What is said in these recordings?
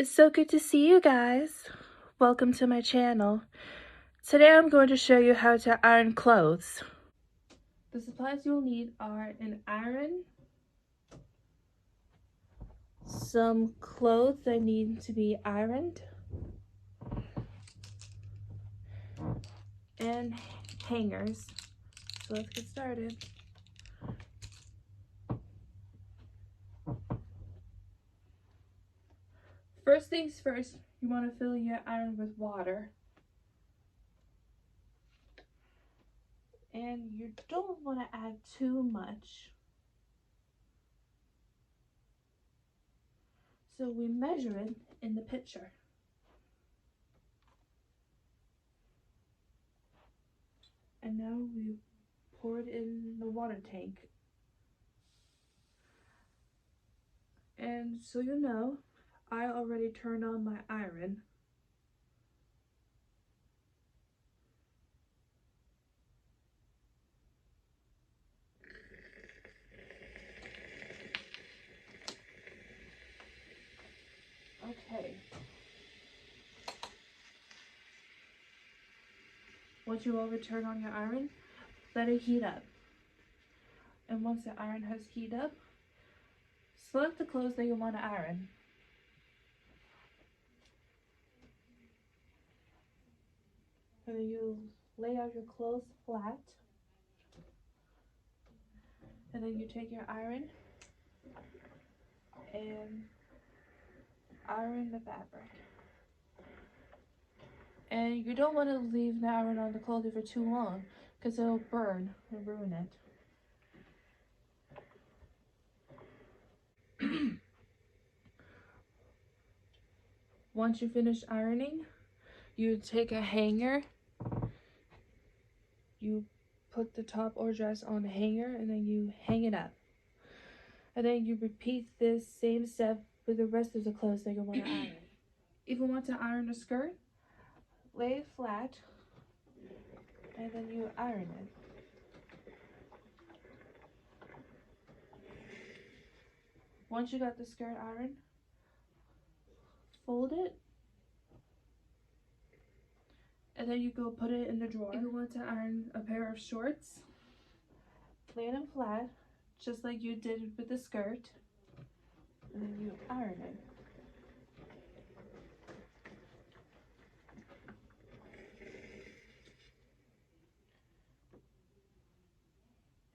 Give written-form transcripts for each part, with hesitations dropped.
It's so good to see you guys. Welcome to my channel. Today I'm going to show you how to iron clothes. The supplies you'll need are an iron, some clothes that need to be ironed, and hangers. So let's get started. First things first, you want to fill your iron with water. And you don't want to add too much. So we measure it in the pitcher. And now we pour it in the water tank. And so you know, I already turned on my iron. Okay. Once you overturn on your iron, let it heat up. And once the iron has heated up, select the clothes that you want to iron. And then you lay out your clothes flat. And then you take your iron and iron the fabric. And you don't want to leave the iron on the clothing for too long because it'll burn and ruin it. Once you finish ironing, you take a hanger, you put the top or dress on the hanger, and then you hang it up. And then you repeat this same step with the rest of the clothes that you want to iron. If you want to iron a skirt, lay it flat, and then you iron it. Once you got the skirt ironed, fold it, and then you go put it in the drawer. If you want to iron a pair of shorts, lay them flat, just like you did with the skirt, and then you iron it.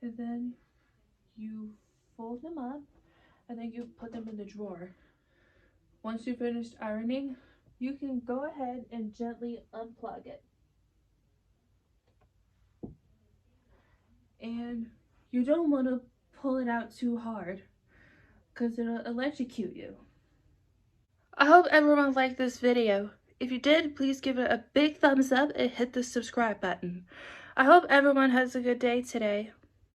And then you fold them up, and then you put them in the drawer. Once you finished ironing, you can go ahead and gently unplug it. And you don't want to pull it out too hard because it'll electrocute you. I hope everyone liked this video. If you did, please give it a big thumbs up and hit the subscribe button. I hope everyone has a good day today.